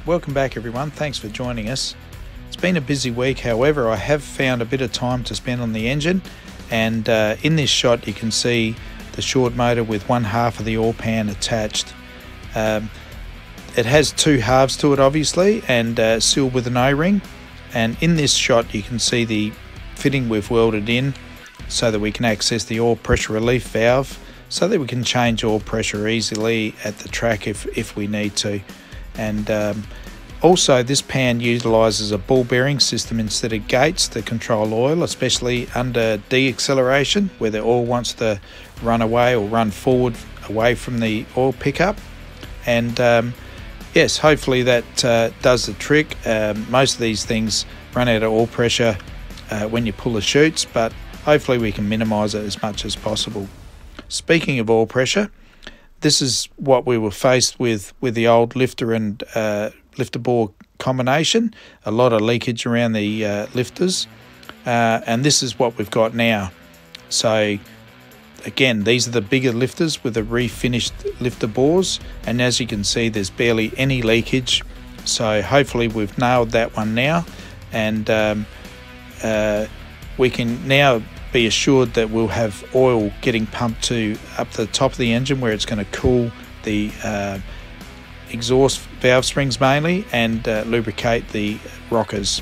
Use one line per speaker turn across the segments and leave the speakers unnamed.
Welcome back everyone, thanks for joining us. It's been a busy week, however I have found a bit of time to spend on the engine, and in this shot you can see the short motor with one half of the oil pan attached. It has two halves to it obviously, and sealed with an O-ring, and in this shot you can see the fitting we've welded in so that we can access the oil pressure relief valve so that we can change oil pressure easily at the track if we need to. And also this pan utilises a ball bearing system instead of gates to control oil, especially under deacceleration where the oil wants to run away or run forward away from the oil pickup. And yes, hopefully that does the trick. Most of these things run out of oil pressure when you pull the chutes, but hopefully we can minimise it as much as possible. Speaking of oil pressure, this is what we were faced with the old lifter and lifter bore combination. A lot of leakage around the lifters, and this is what we've got now. So again, these are the bigger lifters with the refinished lifter bores, and as you can see there's barely any leakage, so hopefully we've nailed that one now, and we can now be assured that we'll have oil getting pumped to up the top of the engine where it's going to cool the exhaust valve springs mainly, and lubricate the rockers.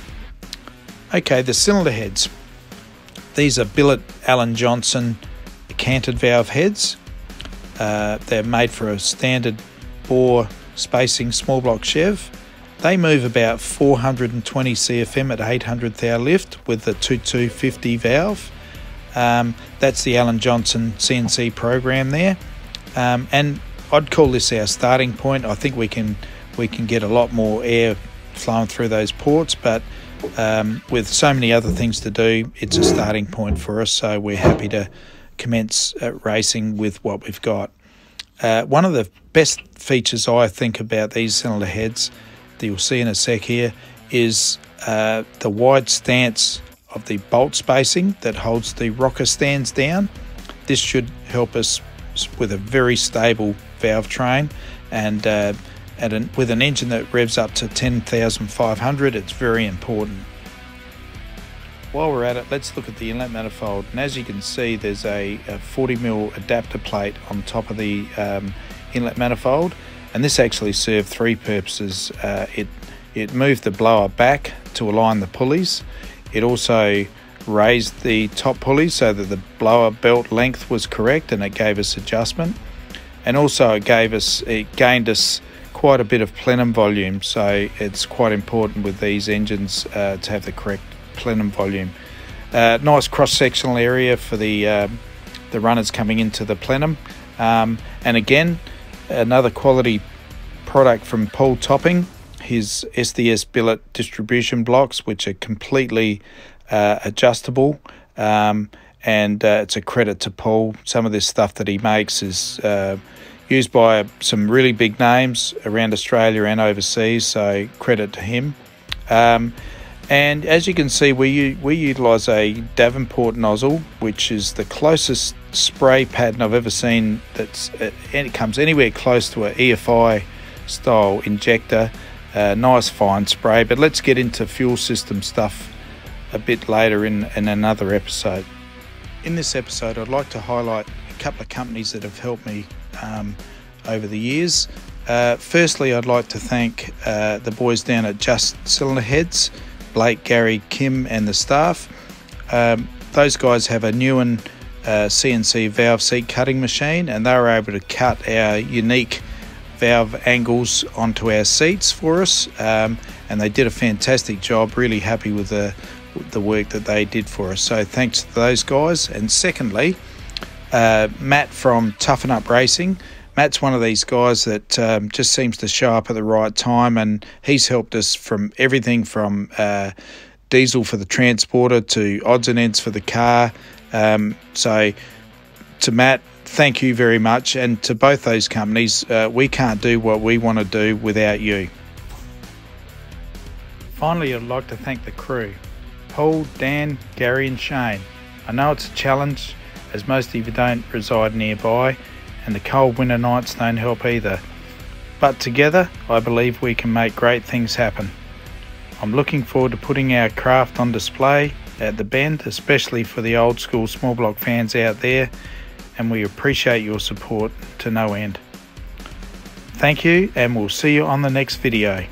Okay, the cylinder heads. These are billet Allen Johnson canted valve heads. They're made for a standard bore spacing small block Chev. They move about 420 CFM at 800 thou lift with the 2250 valve. That's the Allen Johnson CNC program there, and I'd call this our starting point. I think we can get a lot more air flowing through those ports, but with so many other things to do, it's a starting point for us, so we're happy to commence racing with what we've got. One of the best features I think about these cylinder heads that you'll see in a sec here is the wide stance of the bolt spacing that holds the rocker stands down. This should help us with a very stable valve train, and with an engine that revs up to 10,500, it's very important. While we're at it, let's look at the inlet manifold, and as you can see there's a 40mm adapter plate on top of the inlet manifold, and this actually served three purposes. It moved the blower back to align the pulleys. It also raised the top pulley so that the blower belt length was correct, and it gave us adjustment. And also it gained us quite a bit of plenum volume, so it's quite important with these engines to have the correct plenum volume. Nice cross-sectional area for the runners coming into the plenum. And again, another quality product from Paul Topping, his SDS billet distribution blocks, which are completely adjustable, and it's a credit to Paul. Some of this stuff that he makes is used by some really big names around Australia and overseas, so credit to him. And as you can see, we utilise a Davenport nozzle, which is the closest spray pattern I've ever seen. It comes anywhere close to an EFI style injector. Nice fine spray, but let's get into fuel system stuff a bit later in another episode. In this episode I'd like to highlight a couple of companies that have helped me over the years. Firstly, I'd like to thank the boys down at Just Cylinder Heads, Blake, Gary, Kim and the staff. Those guys have a Newen CNC valve seat cutting machine, and they were able to cut our unique valve angles onto our seats for us, and they did a fantastic job. Really happy with the work that they did for us, so thanks to those guys. And secondly, Matt from Toughen Up Racing. Matt's one of these guys that just seems to show up at the right time, and he's helped us from everything from diesel for the transporter to odds and ends for the car. So to Matt, thank you very much, and to both those companies, we can't do what we want to do without you. Finally, I'd like to thank the crew, Paul, Dan, Gary and Shane. I know it's a challenge as most of you don't reside nearby, and the cold winter nights don't help either. but together I believe we can make great things happen. I'm looking forward to putting our craft on display at the Bend, especially for the old school small block fans out there, and we appreciate your support to no end. Thank you, and we'll see you on the next video.